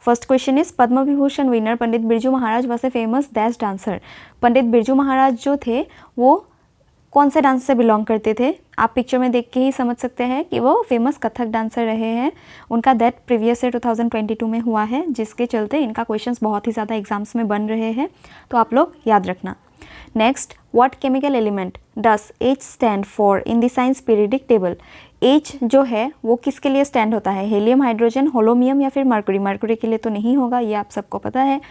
First question is Padma Vibhushan winner Pandit Birju Maharaj was a famous dash dancer. Pandit Birju Maharaj जो थे वो कौन से डांस से बिलोंग करते थे? आप पिक्चर में देख के ही समझ सकते हैं कि वो फेमस कथक डांसर रहे हैं। उनका डेथ प्रीवियस ईयर 2022 में हुआ है, जिसके चलते इनका क्वेश्चंस बहुत ही ज़्यादा एग्जाम्स में बन रहे हैं, तो आप लोग याद रखना। Next, what chemical element does H stand for in the science periodic table? H जो है वो किसके लिए स्टैंड होता है? हीलियम, हाइड्रोजन, होलोमियम या फिर मरकुरी? मरकुरी के लिए तो नहीं होगा, ये आप सबको पता है।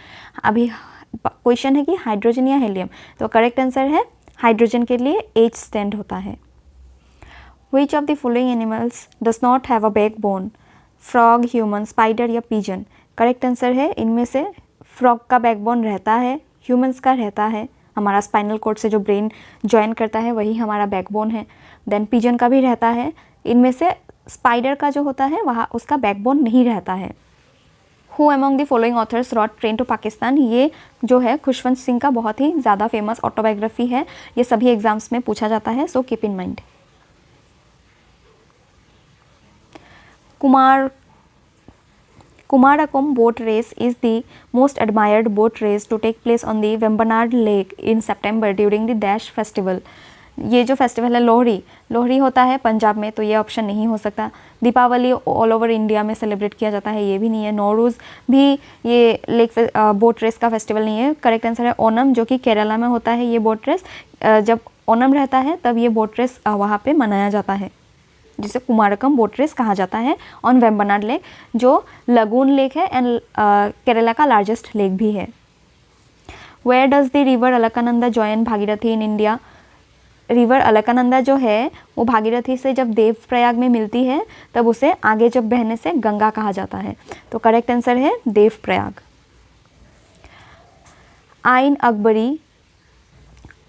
अभी क्वेश्चन है कि हाइड्रोजन या हीलियम, तो करेक्ट आंसर है हाइड्रोजन के लिए H स्टैंड होता है। Which of the following animals does not have a backbone? Frog, human, spider या पिजन? करेक्ट आंसर है इनमें से फ्रॉग का बैकबोन रहता है, ह्यूमंस का रहता है, हमारा स्पाइनल कॉर्ड से जो ब्रेन ज्वाइन करता है वही हमारा बैकबोन है। देन पिजन का भी रहता है। इनमें से स्पाइडर का जो होता है वहाँ उसका बैकबोन नहीं रहता है। Who among the following authors wrote Train to Pakistan? ये जो है खुशवंत सिंह का बहुत ही ज़्यादा फेमस ऑटोबायोग्राफी है, ये सभी एग्जाम्स में पूछा जाता है, सो keep in mind. Kumarakom boat race is the most admired boat race to take place on the Vembanad Lake in September during the Dash festival. ये जो फेस्टिवल है लोहड़ी होता है पंजाब में, तो ये ऑप्शन नहीं हो सकता। दीपावली ऑल ओवर इंडिया में सेलिब्रेट किया जाता है, ये भी नहीं है। नौरूज़ भी ये लेक बोट रेस का फेस्टिवल नहीं है। करेक्ट आंसर है ओनम, जो कि केरला में होता है ये बोट रेस। जब ओनम रहता है तब ये बोट रेस वहाँ पे मनाया जाता है, जिसे कुमारकम बोट रेस कहा जाता है ऑन वेम्बनाड लेक, जो लगून लेक है एंड केरला का लार्जेस्ट लेक भी है। Where does the river Alaknanda join Bhagirathi in India? River Alaknanda जो है वो भागीरथी से जब देवप्रयाग में मिलती है तब उसे आगे जब बहने से गंगा कहा जाता है, तो करेक्ट आंसर है देवप्रयाग। आइन Akbari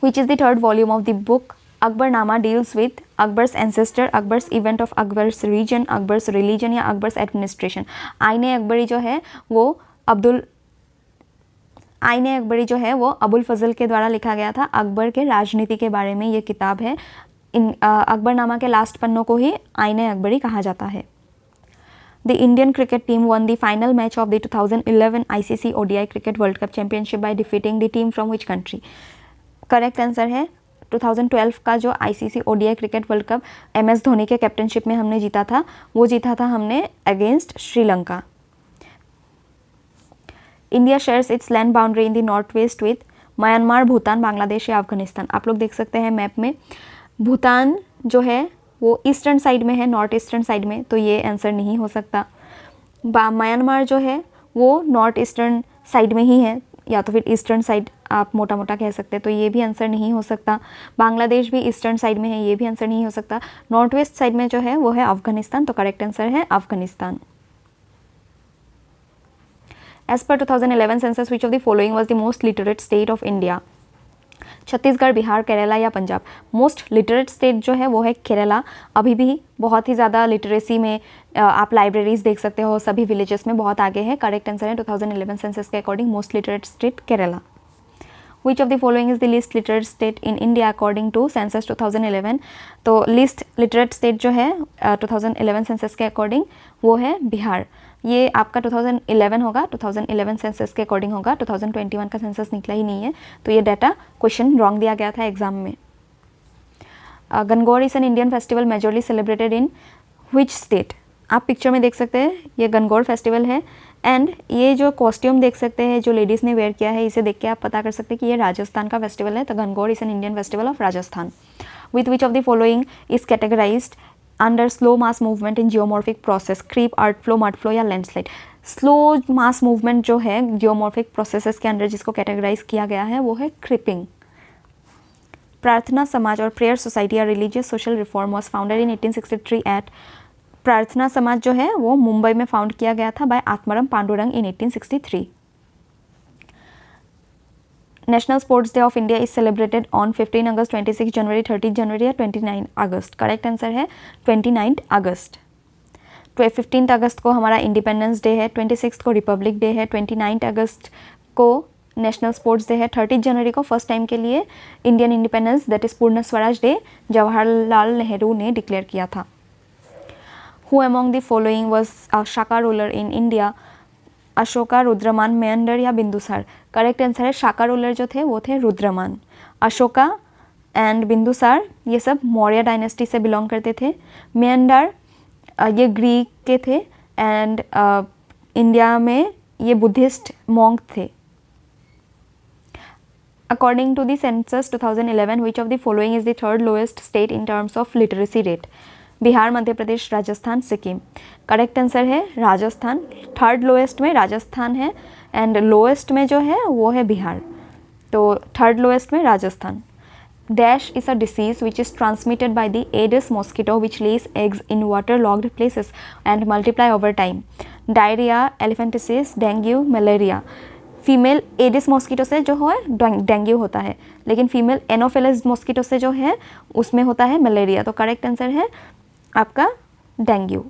which is the third volume of the book Akbarnama deals with Akbar's ancestor, Akbar's event of Akbar's region, Akbar's religion या Akbar's administration। आईने अकबरी जो है वो अबुल फजल के द्वारा लिखा गया था। अकबर के राजनीति के बारे में ये किताब है। अकबरनामा के लास्ट पन्नों को ही आईने अकबरी कहा जाता है। The Indian cricket team won the final match of the 2011 ICC ODI Cricket World Cup Championship by defeating the team from which country? Correct answer है 2012 का जो ICC ODI cricket world cup MS Dhoni के captainship में हमने जीता था, वो जीता था हमने against Sri Lanka. India shares it's land boundary in the north west with Myanmar, Bhutan, Bangladesh या अफगानिस्तान? आप लोग देख सकते हैं मैप में, भूटान जो है वो ईस्टर्न साइड में है, नॉर्थ ईस्टर्न साइड में, तो ये आंसर नहीं हो सकता। म्यांमार जो है वो नॉर्थ ईस्टर्न साइड में ही है, या तो फिर ईस्टर्न साइड आप मोटा मोटा कह सकते हैं, तो ये भी आंसर नहीं हो सकता। बांग्लादेश भी ईस्टर्न साइड में है, ये भी आंसर नहीं हो सकता। नॉर्थ वेस्ट साइड में जो है वो है अफगानिस्तान, तो करेक्ट आंसर है Afghanistan. As per 2011 census which of the following was the most literate state of India? Chhattisgarh, Bihar, Kerala या पंजाब? मोस्ट लिटरेट स्टेट जो है वो है केरला। अभी भी बहुत ही ज़्यादा लिटरेसी में आप लाइब्रेरीज देख सकते हो, सभी विलेजेस में बहुत आगे है। करेक्ट आंसर है 2011 सेंसस के according most literate state Kerala. Which of the following is the least literate state in India according to census 2011? तो least literate state जो है 2011 सेंसस के अकॉर्डिंग वो है बिहार। ये आपका 2011 होगा, 2011 सेंसस के अकॉर्डिंग होगा, 2021 का सेंसस निकला ही नहीं है, तो ये डाटा क्वेश्चन रॉन्ग दिया गया था एग्जाम में। Gangaur is an Indian festival majorly celebrated in which state? आप पिक्चर में देख सकते हैं ये गणगौर फेस्टिवल है, एंड ये जो कॉस्ट्यूम देख सकते हैं जो लेडीज़ ने वेयर किया है, इसे देख के आप पता कर सकते हैं कि ये राजस्थान का फेस्टिवल है। तो Gangaur is an Indian festival of Rajasthan. With which of the following is categorized under slow mass movement in geomorphic process? Creep, earth flow, mud flow या लैंडस्लाइड? स्लो मास मूवमेंट जो है जियोमॉर्फिक प्रोसेसेस के under जिसको categorize किया गया है वो है क्रीपिंग। प्रार्थना समाज और प्रेयर सोसाइटी या religious social reform was founded in 1863 at? Prarthana Samaj जो है वो मुंबई में फाउंड किया गया था by Atmaram Pandurang in 1863। National sports day of India is celebrated on 15 August, 26 January, 30 January या 29 अगस्त? करेक्ट आंसर है 29 अगस्त। 15 अगस्त को हमारा इंडिपेंडेंस डे है, 26 को रिपब्लिक डे है, 29 अगस्त को नेशनल स्पोर्ट्स डे है, 30 जनवरी को फर्स्ट टाइम के लिए इंडियन इंडिपेंडेंस दैट इज पूर्ण स्वराज डे जवाहरलाल नेहरू ने डिक्लेयर किया था। Who among the following was a Shaka ruler in India Ashoka, रुद्रमान, Mendhar या बिंदुसार। करेक्ट आंसर है शाका रूलर जो थे वो थे रुद्रमान। अशोका एंड बिंदुसार ये सब मौर्य डायनेस्टी से बिलोंग करते थे। मेंडर ये ग्रीक के थे एंड इंडिया में ये बुद्धिस्ट मॉन्क थे। According to the census 2011 which of the following is the third lowest state in terms of literacy rate? Bihar, Madhya Pradesh, Rajasthan, Sikkim. Correct answer है राजस्थान। थर्ड लोएस्ट में राजस्थान है एंड लोएस्ट में जो है वो है बिहार, तो थर्ड लोएस्ट में Rajasthan. Dash is a disease which is transmitted by the Aedes mosquito which lays eggs in waterlogged places and multiply over time. Diarrhea, elephantiasis, dengue, malaria. Female Aedes mosquito से जो है डेंगू होता है, लेकिन female Anopheles mosquito से जो है उसमें होता है मलेरिया। तो करेक्ट आंसर है आपका dengue.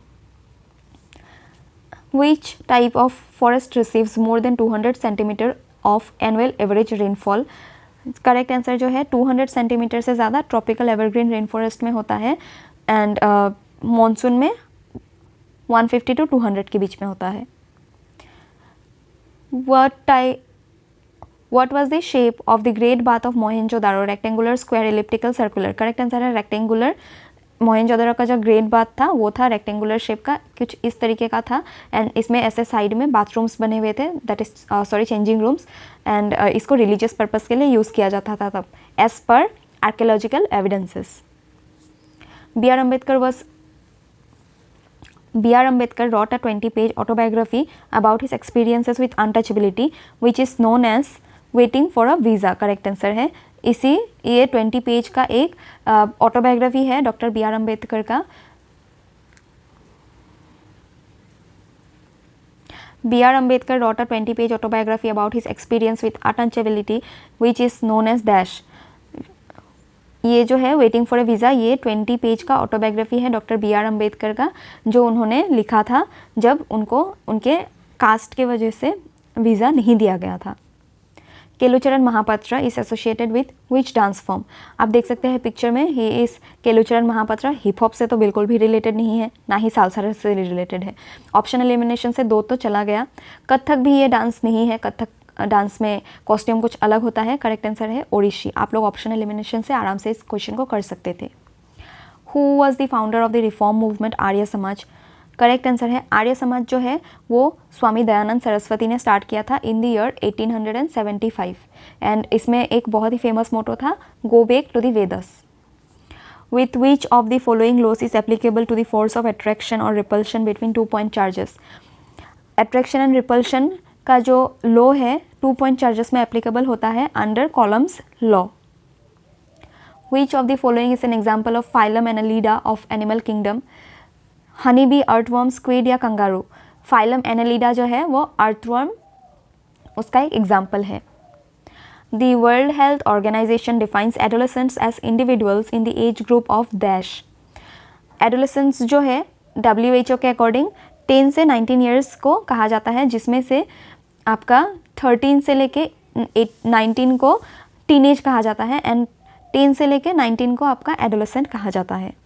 Which type of forest receives more than 200 centimeter of annual average rainfall? Correct answer जो है 200 सेंटीमीटर से ज़्यादा ट्रॉपिकल एवरग्रीन रेन फॉरेस्ट में होता है एंड मॉनसून में 150 to 200 के बीच में होता है। What was the shape of the Great Bath of Mohenjo-daro? Rectangular, square, elliptical, circular. Correct answer है रेक्टेंगुलर। मोहनजोदड़ो का जो ग्रेट बाथ था वो था रेक्टेंगुलर शेप का, कुछ इस तरीके का था एंड इसमें ऐसे साइड में बाथरूम्स बने हुए थे, that is sorry changing rooms, and इसको रिलीजियस पर्पस के लिए यूज़ किया जाता था तब as per archaeological evidences. B R Ambedkar wrote a 20-page autobiography about his experiences with untouchability which is known as waiting for a visa। Correct answer है ये 20 page का एक ऑटोबायोग्राफी है डॉक्टर बी आर अम्बेडकर का। B R Ambedkar wrote a 20-page autobiography about his experience with untouchability which is known as dash। ये जो है waiting for a visa ये 20 पेज का ऑटोबायोग्राफी है डॉक्टर बी आर अम्बेडकर का, जो उन्होंने लिखा था जब उनको उनके कास्ट के वजह से वीज़ा नहीं दिया गया था। Kelucharan Mahapatra is associated with which dance form? आप देख सकते हैं पिक्चर में, ही इस केलुचरण महापात्रा हिप हॉप से तो बिल्कुल भी रिलेटेड नहीं है, ना ही सालसा से रिलेटेड है। ऑप्शन एलिमिनेशन से 2 तो चला गया। कथक भी ये डांस नहीं है, कथक डांस में कॉस्ट्यूम कुछ अलग होता है। करेक्ट आंसर है ओडिशी। आप लोग ऑप्शन एलिमिनेशन से आराम से इस क्वेश्चन को कर सकते थे। Who was the founder of the reform movement Arya Samaj? Correct answer है आर्य समाज जो है वो स्वामी दयानंद सरस्वती ने स्टार्ट किया था इन द ईयर 1875 एंड इसमें एक बहुत ही फेमस मोटो था go back to the Vedas. With which of the following laws is applicable to the force of attraction और repulsion between 2 point charges? Attraction and repulsion का जो लॉ है 2 पॉइंट चार्जेस में applicable होता है under Coulomb's law. Which of the following is an example of phylum annelida of animal kingdom? Honey bee, earthworm, squid या kangaroo? Phylum annelida जो है वो अर्थवर्म उसका एक एग्जाम्पल है। The World Health Organization defines adolescents as individuals in the age group of dash. Adolescents जो है WHO के अकॉर्डिंग 10 से 19 ईयर्स को कहा जाता है, जिसमें से आपका 13 से लेके 19 को टीनेज कहा जाता है एंड 10 से लेके 19 को आपका एडोलेसेंट कहा जाता है।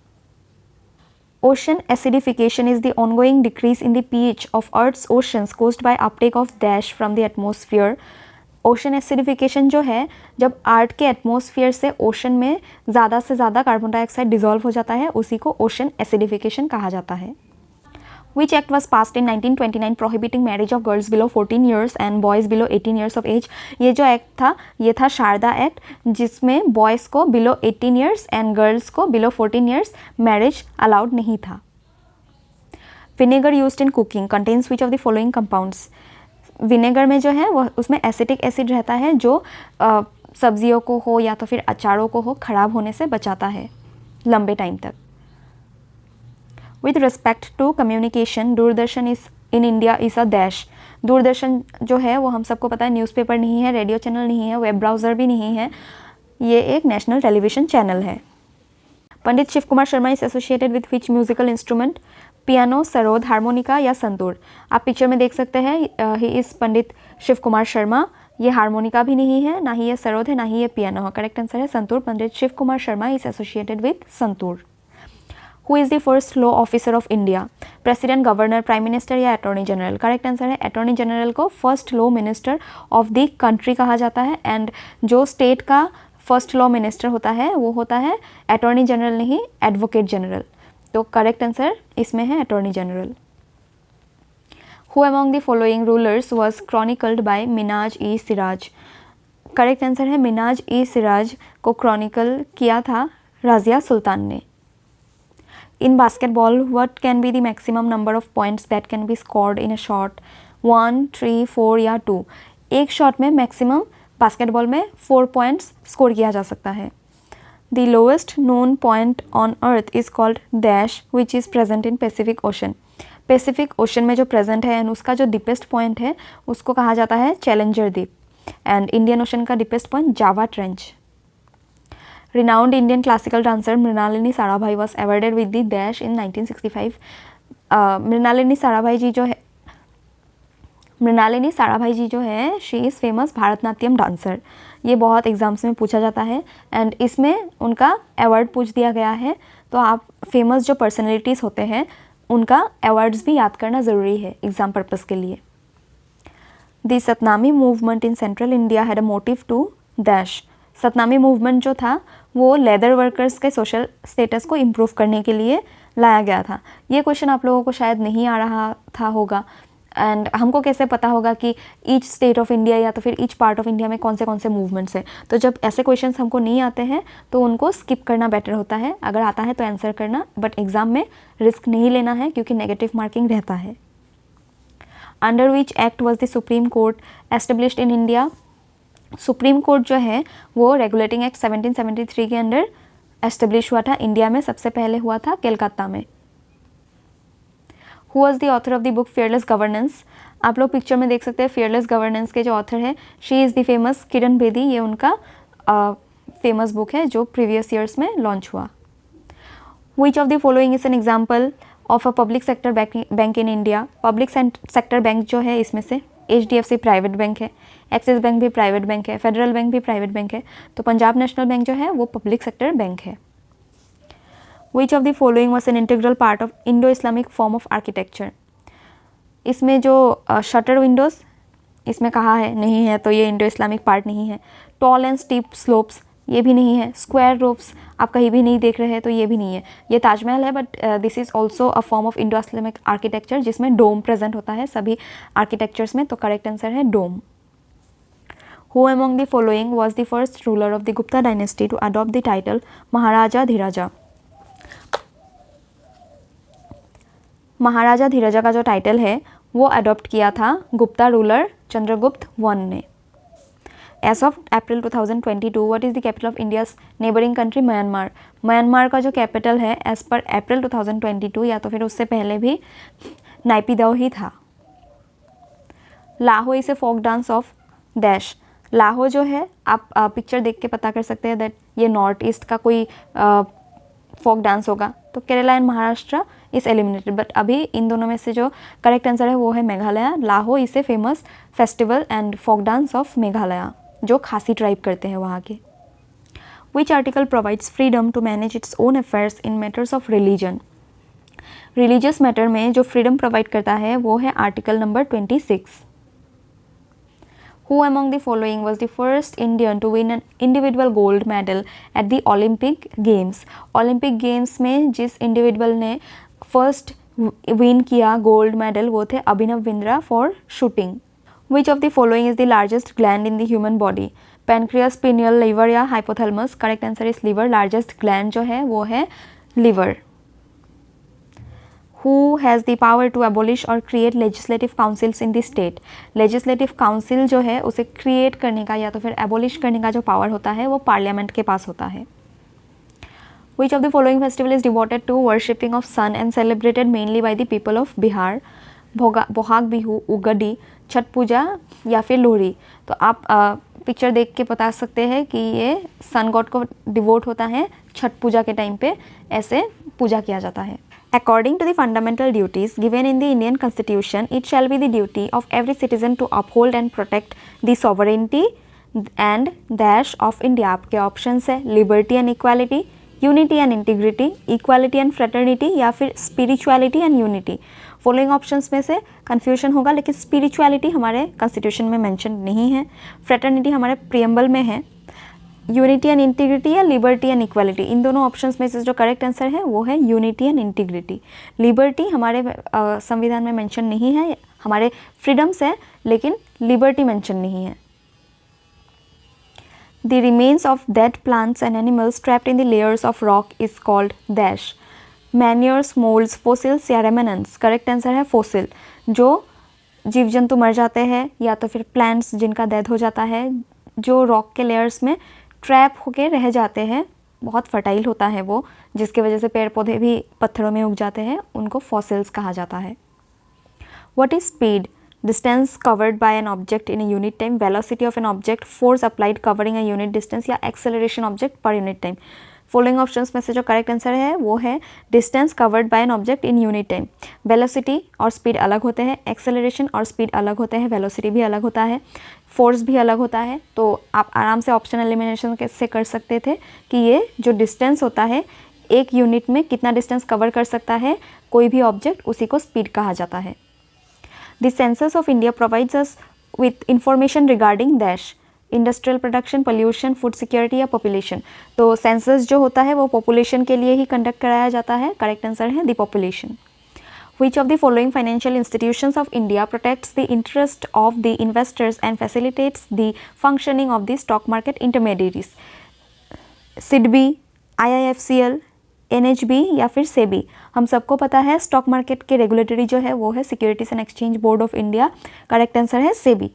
Ocean acidification is the ongoing decrease in the pH of Earth's oceans caused by uptake of dash from the atmosphere। Ocean acidification जो है जब अर्थ के एटमॉस्फेयर से ओशन में ज़्यादा से ज़्यादा कार्बन डाइऑक्साइड डिजॉल्व हो जाता है, उसी को ओशन एसिडिफिकेशन कहा जाता है। Which act was passed in 1929 prohibiting marriage of girls below 14 years and boys below 18 years of age? ये जो एक्ट था ये था शारदा एक्ट, जिसमें बॉयज़ को बिलो 18 ईयर्स एंड गर्ल्स को बिलो 14 ईयर्स मैरिज अलाउड नहीं था। Vinegar used in cooking contains which of the following compounds? Vinegar में जो है वो उसमें एसिटिक एसिड रहता है जो सब्जियों को हो या तो फिर अचारों को हो ख़राब होने से बचाता है लंबे टाइम तक। With respect to communication Doordarshan is in India is a dash. Doordarshan जो है वो हम सबको पता है न्यूज़पेपर नहीं है, रेडियो चैनल नहीं है, वेब ब्राउज़र भी नहीं है, ये एक नेशनल टेलीविज़न चैनल है। Pandit Shiv Kumar Sharma is associated with which musical instrument? Piano, sarod, harmonica या संतूर? आप पिक्चर में देख सकते हैं ही इज़ पंडित शिव कुमार शर्मा। ये हारमोनिका भी नहीं है, ना ही ये सरोद है, ना ही ये पियानो है। करेक्ट आंसर है santoor. Pandit Shiv Kumar Sharma is associated with santoor. Who is the first law officer of India? President, governor, prime minister या अटॉर्नी जनरल? करेक्ट आंसर है अटॉर्नी जनरल को first law minister of the country कहा जाता है, एंड जो state का first law minister होता है वो होता है अटॉर्नी जनरल, नहीं एडवोकेट जनरल। तो करेक्ट आंसर इसमें है attorney general. Who among the following rulers was chronicled by Minhaj i Siraj? Correct answer है मिनाज ई सिराज को क्रॉनिकल किया था राजिया सुल्तान ने। In basketball what can be the maximum number of points that can be scored in a shot? 1, 3, 4 या 2? एक shot में maximum basketball में 4 points score किया जा सकता है। The lowest known point on earth is called dash which is present in Pacific ocean? Pacific ocean में जो प्रेजेंट है एंड उसका जो डीपेस्ट पॉइंट है उसको कहा जाता है Challenger Deep, and Indian Ocean का deepest point Java Trench. Renowned Indian classical dancer Mrinalini Sarabhai was awarded with the dash in 1965? Mrinalini Sarabhai ji जो है she is famous Bharatanatyam dancer. ये बहुत एग्जाम्स में पूछा जाता है एंड इसमें उनका अवार्ड पूछ दिया गया है, तो आप फेमस जो पर्सनैलिटीज़ होते हैं उनका अवार्ड्स भी याद करना ज़रूरी है एग्ज़ाम पर्पज़ के लिए। The Satnami movement in central India had a motive to dash? Satnami movement जो था वो लेदर वर्कर्स के सोशल स्टेटस को इम्प्रूव करने के लिए लाया गया था। ये क्वेश्चन आप लोगों को शायद नहीं आ रहा था होगा, एंड हमको कैसे पता होगा कि ईच स्टेट ऑफ इंडिया या तो फिर ईच पार्ट ऑफ इंडिया में कौन से मूवमेंट्स हैं। तो जब ऐसे क्वेश्चंस हमको नहीं आते हैं तो उनको स्किप करना बेटर होता है, अगर आता है तो आंसर करना, बट एग्ज़ाम में रिस्क नहीं लेना है क्योंकि नेगेटिव मार्किंग रहता है। Under which act was the supreme court established in India? Supreme court जो है वो रेगुलेटिंग एक्ट 1773 के अंडर एस्टेब्लिश हुआ था, इंडिया में सबसे पहले हुआ था कलकत्ता में। Who was the author of the book fearless governance? आप लोग पिक्चर में देख सकते हैं फेयरलेस गवर्नेंस के जो ऑथर है she is the famous Kiran Bedi. ये उनका फेमस बुक है जो प्रीवियस ईयर्स में लॉन्च हुआ। विच of the following is an example of a public sector bank in India? Public sector bank जो है इसमें से HDFC प्राइवेट बैंक है, एक्सिस बैंक भी प्राइवेट बैंक है, फेडरल बैंक भी प्राइवेट बैंक है, तो पंजाब नेशनल बैंक जो है वो पब्लिक सेक्टर बैंक है। Which of the following was an integral part of Indo Islamic form of architecture? इसमें जो शटर विंडोज़ इसमें कहा है नहीं है, तो ये इंडो इस्लामिक पार्ट नहीं है। टॉल एंड स्टीप स्लोप्स ये भी नहीं है। स्क्वायर रूफ्स आप कहीं भी नहीं देख रहे हैं तो ये भी नहीं है। ये ताजमहल है but this is also a form of Indo Islamic architecture जिसमें डोम प्रेजेंट होता है सभी आर्किटेक्चर्स में, तो करेक्ट आंसर है डोम। Who among the following was the first ruler of the Gupta dynasty to adopt the title Maharaja Dhiraja? Maharaja Dhiraja का जो टाइटल है वो अडॉप्ट किया था गुप्ता रूलर चंद्रगुप्त वन ने। As of April 2022 what is the capital of India's neighbouring country? Myanmar. Myanmar का जो capital है एज पर अप्रैल 2022 या तो फिर उससे पहले भी नाइपीदाओ ही था। Laho is a folk dance of dash? Laho जो है आप पिक्चर देख के पता कर सकते हैं दैट ये नॉर्थ ईस्ट का कोई फोक डांस होगा, तो Kerala and Maharashtra is eliminated, but अभी इन दोनों में से जो करेक्ट आंसर है वो है Meghalaya. Laho is a famous festival and folk dance of Meghalaya जो खासी ट्राइब करते हैं वहाँ के। Which article provides freedom to manage its own affairs in matters of religion? Religious matter में जो फ्रीडम प्रोवाइड करता है वो है article number 26। Who among the following was the first Indian to win an individual gold medal at the Olympic Games? Olympic Games में जिस individual ने first win किया गोल्ड मेडल वो थे Abhinav Bindra for shooting. Which of the following is the largest gland in the human body? Pancreas, pineal, liver या hypothalamus? Correct answer is liver। Largest gland जो है वो है liver। Who has the power to abolish or create legislative councils in the state? Legislative council जो है उसे create करने का या तो फिर abolish करने का जो power होता है वो पार्लियामेंट के पास होता है। Which of the following festival is devoted to worshipping of sun and celebrated mainly by the people of Bihar? Bohag Bihu, उगडी, छठ पूजा या फिर लोहड़ी? तो आप पिक्चर देख के बता सकते हैं कि ये सन गॉड को डिवोट होता है, छठ पूजा के टाइम पे ऐसे पूजा किया जाता है। According to the fundamental duties given in the Indian Constitution, it shall be the duty of every citizen to uphold and protect the sovereignty and dash of India. आपके ऑप्शंस है liberty and equality, unity and integrity, equality and fraternity, या फिर spirituality and unity. Following options में से confusion होगा, लेकिन spirituality हमारे constitution में मेंशन नहीं है, फ्रेटर्निटी हमारे प्रियम्बल में है, यूनिटी एंड इंटीग्रिटी या लिबर्टी एंड इक्वालिटी, इन दोनों ऑप्शंस में से जो करेक्ट आंसर है वो है यूनिटी एंड इंटीग्रिटी। लिबर्टी हमारे संविधान में मेंशन नहीं है, हमारे फ्रीडम्स है, लेकिन लिबर्टी मेंशन नहीं है। The remains of dead plants and animals trapped in the layers of rock is called dash. Manures, molds, fossils या remnants। करेक्ट आंसर है fossil। जो जीव जंतु मर जाते हैं या तो फिर प्लांट्स जिनका डेथ हो जाता है, जो रॉक के लेयर्स में ट्रैप होके रह जाते हैं, बहुत फर्टाइल होता है वो, जिसकी वजह से पेड़ पौधे भी पत्थरों में उग जाते हैं, उनको फॉसिल्स कहा जाता है। What is speed? Distance covered by an object in a unit time, velocity of an object, force applied covering a unit distance, या acceleration object per unit time। Following options में से जो करेक्ट आंसर है वो है distance covered by an object in unit time. Velocity और speed अलग होते हैं, एक्सेलरेशन और स्पीड अलग होते हैं, वेलोसिटी भी अलग होता है, फोर्स भी अलग होता है। तो आप आराम से ऑप्शन एलिमिनेशन कैसे कर सकते थे कि ये जो डिस्टेंस होता है, एक यूनिट में कितना डिस्टेंस कवर कर सकता है कोई भी ऑब्जेक्ट, उसी को स्पीड कहा जाता है। The census of India provides us with information regarding dash, industrial production, pollution, food security या पॉपुलेशन। तो सेंसस जो होता है वो पॉपुलेशन के लिए ही कंडक्ट कराया जाता है। करेक्ट आंसर है the population. Which of the following financial institutions of India protects the interest of the investors and facilitates the functioning of the stock market intermediaries? SIDBI, IIFCL, NHB या फिर सेबी। हम सबको पता है स्टॉक मार्केट के regulatory जो है वो है securities and exchange board of India. Correct answer है SEBI.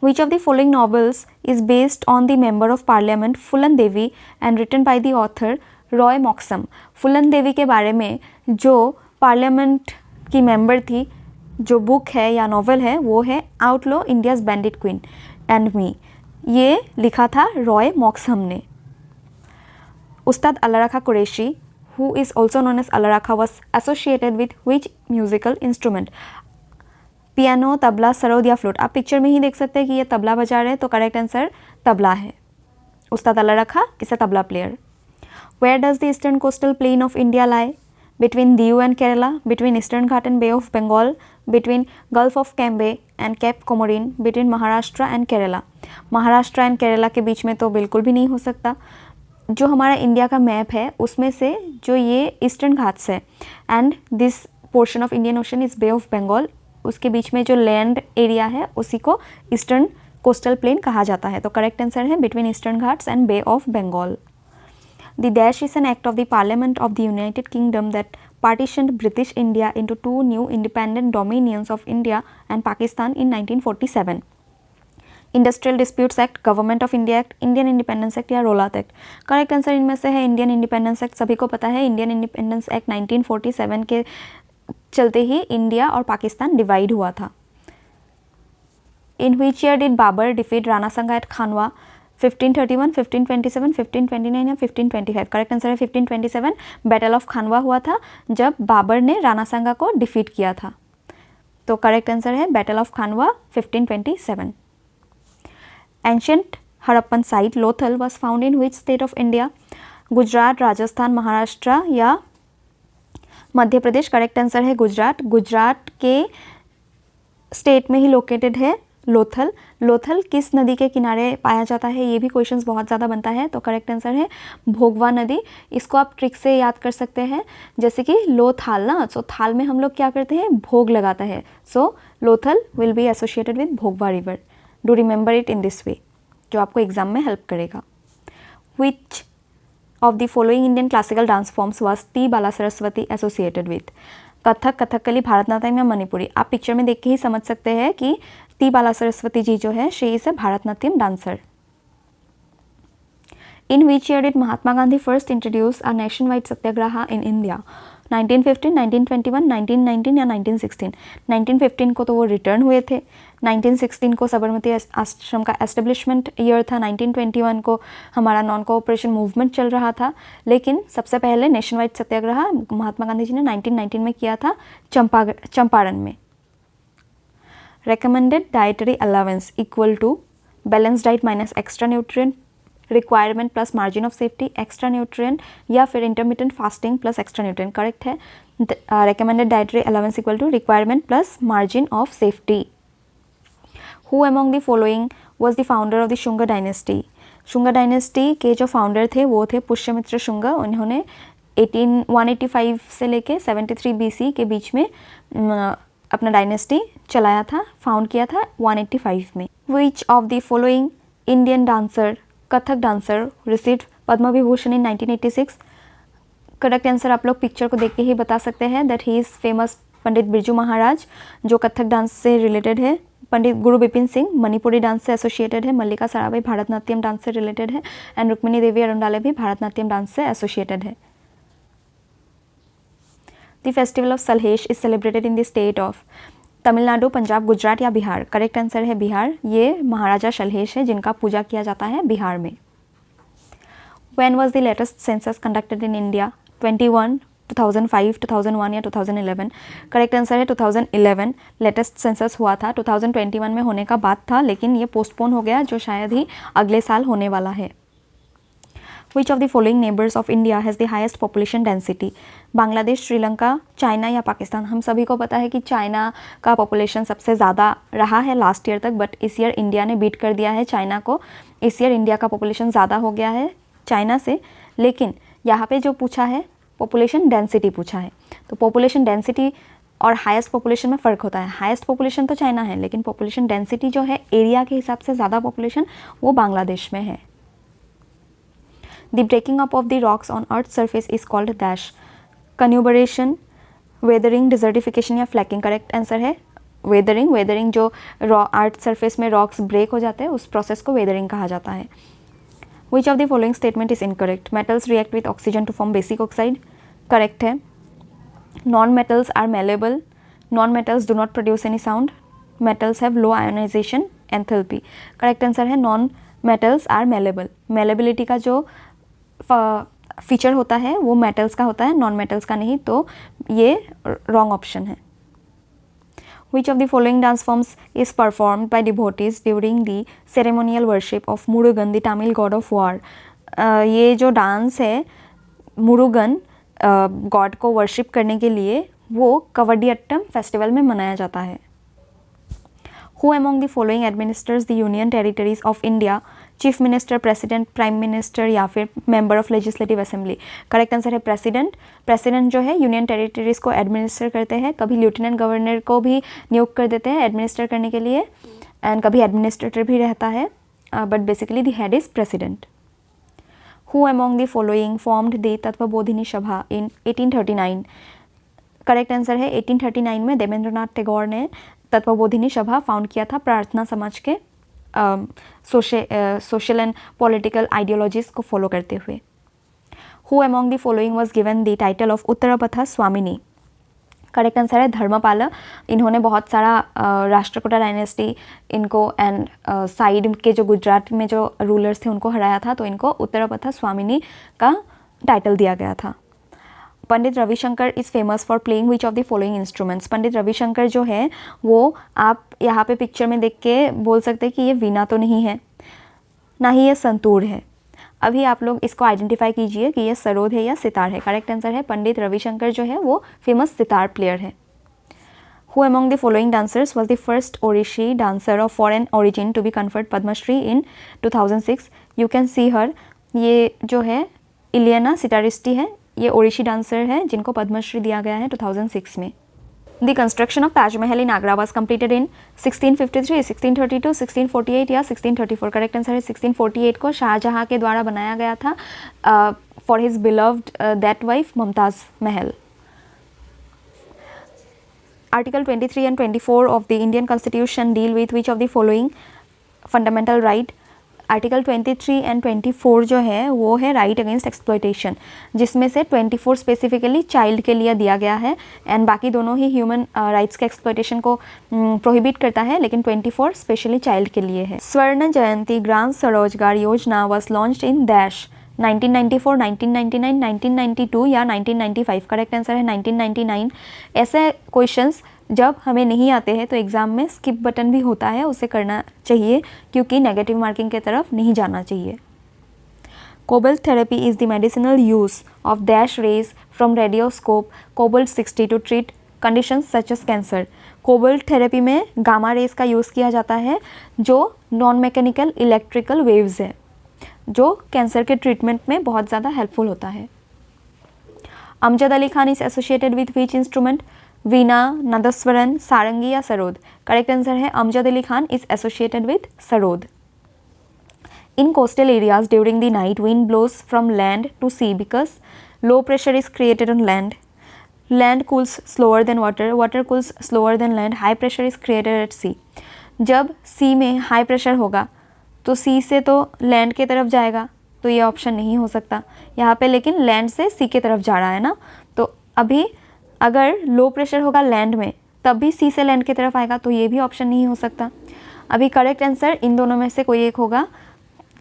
Which of the following novels is based on the member of parliament Phulan Devi and written by the author Roy मॉक्सम? Phulan देवी के बारे में जो पार्लियामेंट की मेंबर थी, जो बुक है या नॉवल है वो है outlaw India's bandit queen and me. ये लिखा था रॉय मॉक्सम ने। उस्ताद अल्ला रखा Qureshi, who is also known as Allah Rakha, was associated with which musical instrument? Piano, tabla, sarod या फ्लूट। आप पिक्चर में ही देख सकते हैं कि ये तबला बजा रहे हैं, तो करेक्ट आंसर तबला है। उस्ताद अल्ला रखा is a tabla player. Where does the eastern coastal plain of India lie? Between Diu and Kerala, between Eastern Ghat and Bay of Bengal, between Gulf of Cambay and Cape Comorin, between Maharashtra and Kerala। Maharashtra and Kerala के बीच में तो बिल्कुल भी नहीं हो सकता। जो हमारा इंडिया का मैप है उसमें से जो ये ईस्टर्न घाट्स है and this portion of Indian Ocean is Bay of Bengal, उसके बीच में जो लैंड एरिया है उसी को ईस्टर्न कोस्टल प्लेन कहा जाता है। तो करेक्ट आंसर है between Eastern Ghats and Bay of Bengal. The dash is an act of the parliament of the United Kingdom that partitioned British India into two new independent dominions of India and Pakistan in 1947। Industrial disputes act, government of India act, Indian independence act या रोलात act. Correct answer इनमें से है Indian independence act. सभी को पता है Indian independence act 1947 के चलते ही इंडिया और पाकिस्तान डिवाइड हुआ था। In which year did Babur defeat Rana Sanga at खानवा? 1531, 1527, 1529 या 1525। करेक्ट आंसर है 1527। बैटल ऑफ खानवा हुआ था जब बाबर ने राणा संगा को डिफीट किया था। तो करेक्ट आंसर है battle of Khanwa 1527। Ancient Harappan site Lothal was found in which state of India? Gujarat, Rajasthan, Maharashtra या मध्य प्रदेश। करेक्ट आंसर है गुजरात। गुजरात के स्टेट में ही लोकेटेड है लोथल। लोथल किस नदी के किनारे पाया जाता है, ये भी क्वेश्चंस बहुत ज़्यादा बनता है। तो करेक्ट आंसर है भोगवा नदी। इसको आप ट्रिक से याद कर सकते हैं, जैसे कि लोथाल ना, सो थाल में हम लोग क्या करते हैं, भोग लगाता है। So Lothal will be associated with Bhogava river. Do remember it in this way, जो आपको एग्जाम में हेल्प करेगा। Which of the following Indian classical dance forms was T Bala Saraswati associated with? Kathak, Kathakali, Bharatanatyam या मणिपुरी। आप पिक्चर में देख के ही समझ सकते हैं कि टी बाला सरस्वती जी जो है she is a Bharatanatyam dancer. In which year did Mahatma Gandhi first introduce a nation wide Satyagraha in India? 1915, 1921, 1919 या 1916। 1915 को तो वो रिटर्न हुए थे, 1916 को साबरमती आश्रम का एस्टेब्लिशमेंट ईयर था, 1921 को हमारा नॉन कोऑपरेशन मूवमेंट चल रहा था। लेकिन सबसे पहले नेशन वाइड सत्याग्रह महात्मा गांधी जी ने 1919 में किया था चंपारण में। recommended dietary allowance equal to balanced diet minus extra nutrient requirement plus margin of safety, extra nutrient या फिर intermittent fasting plus extra nutrient. Correct है recommended dietary allowance equal to requirement plus margin of safety. Who among the following was the founder of the Shunga dynasty. Shunga dynasty के जो founder थे वो थे पुष्यमित्र शुंगा। उन्होंने 185 से लेके 73 BC के बीच में अपना डायनेस्टी चलाया था, फाउंड किया था 185 में। विच of the following Indian dancer, Kathak dancer received Padma Vibhushan in 1986। Correct answer आप लोग पिक्चर को देख के ही बता सकते हैं दैट ही इज़ फेमस पंडित बिरजू महाराज जो कथक डांस से रिलेटेड है। पंडित गुरु बिपिन सिंह मणिपुरी डांस से एसोसिएटेड है। मल्लिका साराभाई भारतनाट्यम डांस से रिलेटेड है एंड रुक्मिणी देवी अरुंडाले भी भारतनाट्यम डांस से एसोसिएटेड है। The festival of Salhesh is celebrated in the state of Tamil Nadu, Punjab, Gujarat या बिहार। करेक्ट आंसर है बिहार। ये महाराजा सलहेश है जिनका पूजा किया जाता है बिहार में। When was the latest census conducted in India? 21, 2005, 2001 या 2011। करेक्ट आंसर है 2011 लेटेस्ट सेंसस हुआ था। 2021 में होने का बात था लेकिन ये पोस्टपोन हो गया जो शायद ही अगले साल होने वाला है। Which of the following neighbors of India has the highest population density? Bangladesh, Sri Lanka, China या पाकिस्तान। हम सभी को पता है कि चाइना का पॉपुलेशन सबसे ज़्यादा रहा है लास्ट ईयर तक, बट इस ईयर इंडिया ने बीट कर दिया है चाइना को। इस ईयर इंडिया का पॉपुलेशन ज़्यादा हो गया है चाइना से, लेकिन यहाँ पे जो पूछा है पॉपुलेशन डेंसिटी पूछा है, तो पॉपुलेशन डेंसिटी और हाईएस्ट पॉपुलेशन में फ़र्क होता है। हाईएस्ट पॉपुलेशन तो चाइना है लेकिन पॉपुलेशन डेंसिटी जो है एरिया के हिसाब से ज़्यादा पॉपुलेशन वो बांग्लादेश में है। The breaking up of the rocks on earth surface is called dash. Conurbation, weathering, desertification या फ्लैकिंग। करेक्ट आंसर है वेदरिंग। वेदरिंग जो अर्थ सरफेस में रॉक्स ब्रेक हो जाते हैं उस प्रोसेस को वेदरिंग कहा जाता है। Which of the following statement is incorrect? Metals react with oxygen to form basic oxide. Correct है। Non-metals are malleable. Non-metals do not produce any sound. Metals have low ionization enthalpy. Correct answer है non-metals are malleable. Malleability का जो feature होता है वो metals का होता है, non-metals का नहीं, तो ये wrong option है। Which of the following dance forms is performed by devotees during the ceremonial worship of Murugan, the Tamil god of war? ये जो डांस है मुरुगन गॉड को वर्शिप करने के लिए वो कवडियट्टम फेस्टिवल में मनाया जाता है। Who among the following administers the union territories of India? Chief minister, president, prime minister या फिर member of legislative assembly. Correct answer है प्रेसिडेंट। प्रेसिडेंट जो है यूनियन टेरिटरीज़ को एडमिनिस्टर करते हैं, कभी लेफ्टिनेंट गवर्नर को भी नियुक्त कर देते हैं एडमिनिस्टर करने के लिए, एंड कभी एडमिनिस्ट्रेटर भी रहता है, but basically the head is president. Who among the following formed the Tattvabodhini सभा इन 1839? करेक्ट आंसर है 1839 में देवेंद्रनाथ टैगोर ने तत्वबोधिनी सभा फाउंड किया था प्रार्थना समाज के सोशल एंड पॉलिटिकल आइडियोलॉजीज़ को फॉलो करते हुए। Who among the following was given the title of Uttarapatha Swamini? Correct answer है धर्मपाला। इन्होंने बहुत सारा राष्ट्रकूटा डायनेस्टी इनको एंड साइड के जो गुजरात में जो रूलर्स थे उनको हराया था, तो इनको उत्तरपथा स्वामिनी का टाइटल दिया गया था। Pandit Ravi Shankar is famous for playing which of the following instruments? Pandit Ravi Shankar जो है वो आप यहाँ पे पिक्चर में देख के बोल सकते हैं कि ये वीणा तो नहीं है, ना ही ये संतूर है। अभी आप लोग इसको आइडेंटिफाई कीजिए कि ये सरोद है या सितार है। करेक्ट आंसर है पंडित रविशंकर जो है वो फेमस सितार प्लेयर है। Who among the following dancers was the first Odissi dancer of foreign origin to be conferred Padma Shri in 2006? You can see her. ये जो है इलियाना सिटारिस्टी है, ये ओडिशी डांसर है जिनको पद्मश्री दिया गया है 2006 में। The construction of Taj Mahal in Agra was completed in 1653, 1632, 1648 या 1634? करेक्ट आंसर है 1648 को शाहजहाँ के द्वारा बनाया गया था for his beloved that wife Mumtaz Mahal. Article 23 and 24 of the Indian constitution deal with which of the following fundamental right? Article 23 and 24 जो है वो है राइट अगेंस्ट एक्सप्लॉयटेशन, जिसमें से 24 स्पेसिफिकली चाइल्ड के लिए दिया गया है एंड बाकी दोनों ही ह्यूमन राइट्स के एक्सप्लॉयटेशन को प्रोहिबिट करता है, लेकिन 24 स्पेशली चाइल्ड के लिए है। स्वर्ण जयंती ग्राम स्वरोजगार योजना वॉज लॉन्च्ड इन डैश? 1994, 1999, 1992 या 1995? करेक्ट आंसर है 1999। ऐसे क्वेश्चंस जब हमें नहीं आते हैं तो एग्ज़ाम में स्किप बटन भी होता है, उसे करना चाहिए क्योंकि नेगेटिव मार्किंग के तरफ नहीं जाना चाहिए। Cobalt therapy is the medicinal use of dash rays from radioscope cobalt 60 to treat conditions such as cancer. Cobalt therapy में गामा रेस का यूज़ किया जाता है जो नॉन मैकेनिकल इलेक्ट्रिकल वेव्स है, जो कैंसर के ट्रीटमेंट में बहुत ज़्यादा हेल्पफुल होता है. Amjad Ali Khan is associated with which instrument? Veena, nadaswaram, sarangi या सरोद? करेक्ट आंसर है Amjad Ali Khan is associated with sarod. In coastal areas during the night, wind blows from land to sea because low pressure is created on land. Land cools slower than water, water cools slower than land, high pressure is created at sea. जब sea में high pressure होगा तो sea से तो land के तरफ जाएगा, तो ये ऑप्शन नहीं हो सकता यहाँ पे, लेकिन land से sea के तरफ जा रहा है ना, तो अभी अगर लो प्रेशर होगा लैंड में तब भी sea से लैंड की तरफ आएगा, तो ये भी ऑप्शन नहीं हो सकता. अभी करेक्ट आंसर इन दोनों में से कोई एक होगा,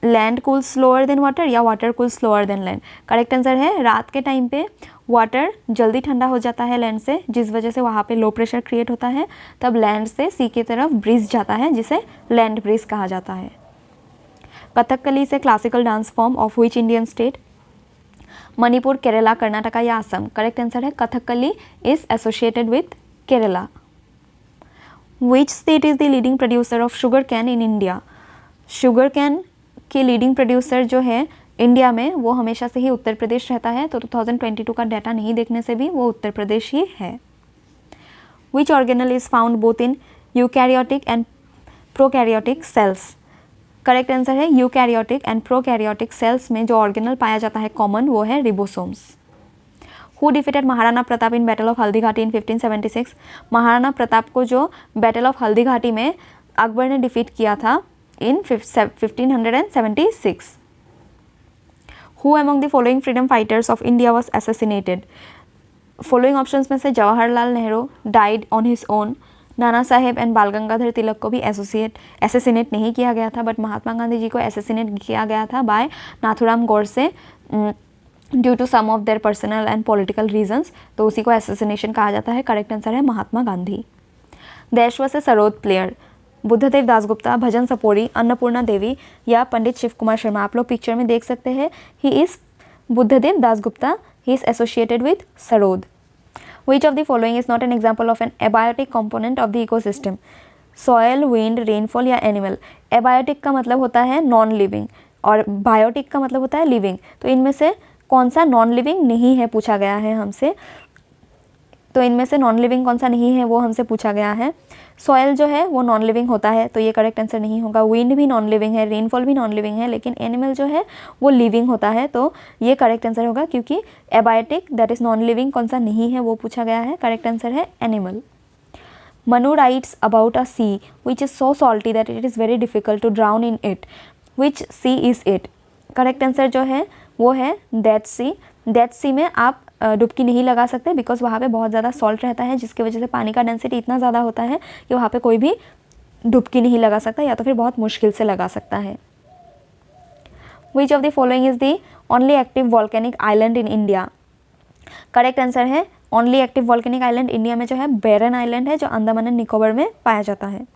land cool slower than water या water cool slower than land. Correct answer है रात के टाइम पे वाटर जल्दी ठंडा हो जाता है लैंड से, जिस वजह से वहाँ पे लो प्रेशर क्रिएट होता है, तब लैंड से सी की तरफ ब्रीज जाता है जिसे लैंड ब्रीज कहा जाता है. कथकली से classical dance form of which Indian state? Manipur, Kerala, Karnataka या असम? करेक्ट आंसर है Kathakali is associated with Kerala. Which state is the leading producer of sugar can in India? Sugar cane के लीडिंग प्रोड्यूसर जो है इंडिया में वो हमेशा से ही उत्तर प्रदेश रहता है, तो 2022 का डाटा नहीं देखने से भी वो उत्तर प्रदेश ही है. Which organelle is found both in eukaryotic and prokaryotic cells? Correct answer है यूकैरियोटिक एंड प्रोकैरियोटिक सेल्स में जो ऑर्गेनल पाया जाता है कॉमन वो है ribosomes. Who defeated Maharana Pratap in battle of Haldighati in 1576? Maharana Pratap को जो बैटल ऑफ हल्दीघाटी में अकबर ने डिफीट किया था in 1576. Who among the following freedom fighters of India was assassinated? Following options में से Jawaharlal Nehru died on his own, Nana Saheb and बाल गंगाधर तिलक को भी एसेसिनेट नहीं किया गया था, बट महात्मा गांधी जी को एसेसिनेट किया गया था by Nathuram Godse due to some of their personal and political reasons, तो उसी को एसेसिनेशन कहा जाता है. करेक्ट आंसर है महात्मा गांधी. देश व से सरोद प्लेयर? बुद्धदेव दासगुप्ता, भजन सपोरी, अन्नपूर्णा देवी या पंडित शिव कुमार शर्मा? आप लोग पिक्चर में देख सकते हैं, he is Buddhadev Dasgupta, he is associated with sarod. Which of the following is not an example of an abiotic component of the ecosystem? Soil, wind, rainfall या एनिमल? एबायोटिक का मतलब होता है नॉन लिविंग और बायोटिक का मतलब होता है लिविंग, तो इनमें से कौन सा नॉन लिविंग नहीं है पूछा गया है हमसे, तो इनमें से नॉन लिविंग कौन सा नहीं है वो हमसे पूछा गया है. सॉयल जो है वो नॉन लिविंग होता है, तो ये करेक्ट आंसर नहीं होगा. विंड भी नॉन लिविंग है, रेनफॉल भी नॉन लिविंग है, लेकिन एनिमल जो है वो लिविंग होता है, तो ये करेक्ट आंसर होगा, क्योंकि abiotic that is non living कौन सा नहीं है वो पूछा गया है. करेक्ट आंसर है animal. Manu writes about a sea which is so salty that it is very difficult to drown in it. Which sea is it? Correct answer जो है वो है डेड सी. डेड सी में आप डुबकी नहीं लगा सकते बिकॉज वहाँ पे बहुत ज़्यादा सॉल्ट रहता है, जिसकी वजह से पानी का डेंसिटी इतना ज़्यादा होता है कि वहाँ पे कोई भी डुबकी नहीं लगा सकता, या तो फिर बहुत मुश्किल से लगा सकता है. Which of the following is the only active volcanic island in India? Correct answer है only active volcanic island India में जो है बैरन आइलैंड है, जो अंडमान एंड निकोबार में पाया जाता है.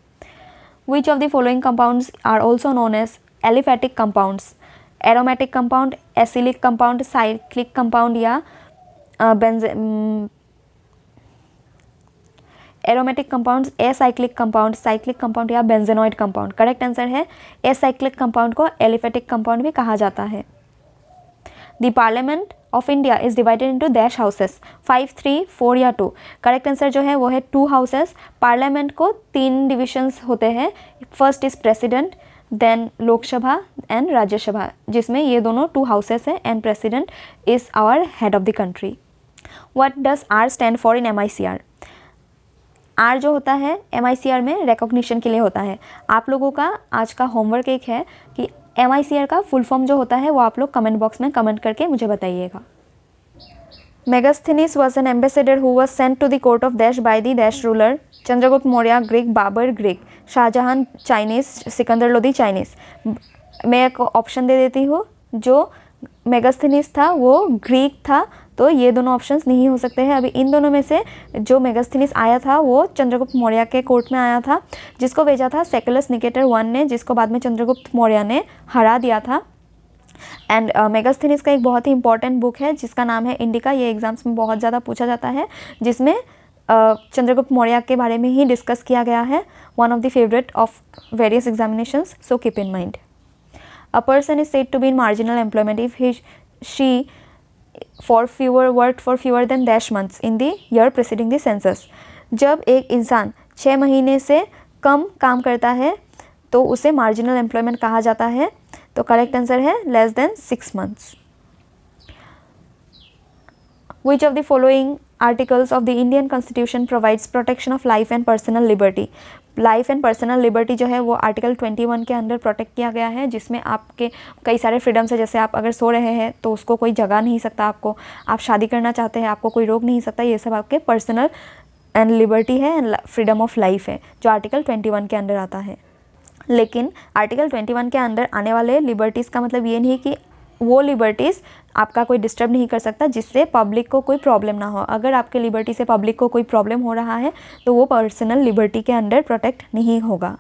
Which of the following compounds are also known as aliphatic compounds? Aromatic compound, acyclic compound, cyclic compound या aromatic compounds, acyclic compound, cyclic compound या बेंजेनॉइड कंपाउंड? करेक्ट आंसर है एसाइक्लिक कंपाउंड को एलिफेटिक कंपाउंड भी कहा जाता है. The parliament of India is divided into dash houses? 5, 3, 4 या 2? Correct answer जो है वो है 2 हाउसेस. पार्लियामेंट को 3 डिविजन्स होते हैं. First is president, then Lok Sabha and Rajya Sabha, जिसमें ये दोनों 2 हाउसेस हैं, and president is our head of the country. What does R stand for in MICR? R जो होता है MICR में रिकॉग्निशन के लिए होता है. आप लोगों का आज का होमवर्क एक है कि MICR का फुल फॉर्म जो होता है वो आप लोग कमेंट बॉक्स में कमेंट करके मुझे बताइएगा. Megasthenes was an ambassador who was sent to the court of Dash by the Dash ruler. Chandragupta Maurya Greek, Babur Greek, Shah Jahan Chinese, Sikandar Lodi Chinese. मैं एक ऑप्शन दे देती हूँ, जो मेगास्थनीस था वो ग्रीक था, तो ये दोनों ऑप्शंस नहीं हो सकते हैं. अभी इन दोनों में से जो मेगास्थनीस आया था वो चंद्रगुप्त मौर्य के कोर्ट में आया था, जिसको भेजा था सेकुलस निकेटर 1 ने, जिसको बाद में चंद्रगुप्त मौर्य ने हरा दिया था. एंड मेगास्थनीज का एक बहुत ही इंपॉर्टेंट बुक है जिसका नाम है इंडिका। ये एग्जाम्स में बहुत ज़्यादा पूछा जाता है, जिसमें चंद्रगुप्त मौर्य के बारे में ही डिस्कस किया गया है। One of the favourite of various examinations, so keep in mind. A person is said to be in marginal employment if he she worked for fewer than dash months in the year preceding the census. जब एक इंसान 6 महीने से कम काम करता है तो उसे मार्जिनल एम्प्लॉयमेंट कहा जाता है। तो करेक्ट आंसर है less than 6 months. Which of the following articles of the Indian Constitution provides protection of life and personal liberty? Life and personal liberty जो है वो आर्टिकल 21 के अंडर प्रोटेक्ट किया गया है, जिसमें आपके कई सारे फ्रीडम्स है। जैसे आप अगर सो रहे हैं तो उसको कोई जगा नहीं सकता आपको, आप शादी करना चाहते हैं आपको कोई रोक नहीं सकता। ये सब आपके पर्सनल एंड लिबर्टी है एंड फ्रीडम ऑफ लाइफ है जो आर्टिकल 21 के अंडर आता है। लेकिन आर्टिकल 21 के अंदर आने वाले लिबर्टीज़ का मतलब ये नहीं कि वो लिबर्टीज़ आपका कोई डिस्टर्ब नहीं कर सकता जिससे पब्लिक को कोई प्रॉब्लम ना हो। अगर आपके लिबर्टी से पब्लिक को कोई प्रॉब्लम हो रहा है तो वो पर्सनल लिबर्टी के अंडर प्रोटेक्ट नहीं होगा।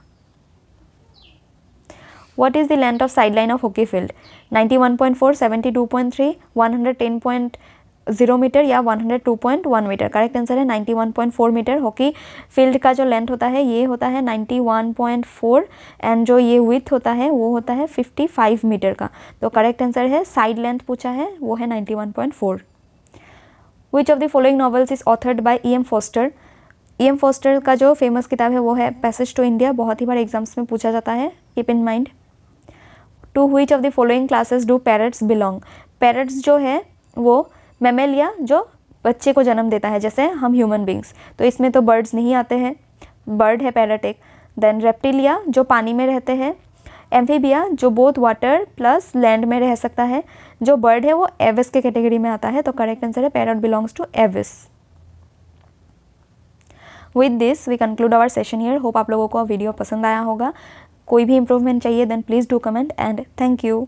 What is the length of side line of hockey field? 91.4, 72.3, 110.0 metre या 102.1 मीटर। करेक्ट आंसर है 91.4 मीटर। हॉकी फील्ड का जो लेंथ होता है ये होता है 91.4 एंड जो ये विड्थ होता है वो होता है 55 मीटर का। तो करेक्ट आंसर है, साइड लेंथ पूछा है वो है 91.4। Which of the following novels is authored by E.M. Forster? E.M. Forster का जो फेमस किताब है वो है पैसेज टू इंडिया। बहुत ही बार एग्जाम्स में पूछा जाता है, keep in mind. To which of the following classes do parrots belong? Parrots जो है वो मैमेलिया जो बच्चे को जन्म देता है, जैसे हम ह्यूमन बींग्स, तो इसमें तो बर्ड्स नहीं आते हैं, बर्ड है पैरट एक। देन रेप्टिलिया जो पानी में रहते हैं। एम्फीबिया जो बोथ वाटर प्लस लैंड में रह सकता है। जो बर्ड है वो एविस के कैटेगरी में आता है। तो करेक्ट आंसर है parrot belongs to Aves. With this we conclude our session here. Hope आप लोगों को वीडियो पसंद आया होगा। कोई भी इंप्रूवमेंट चाहिए then please do comment and thank you.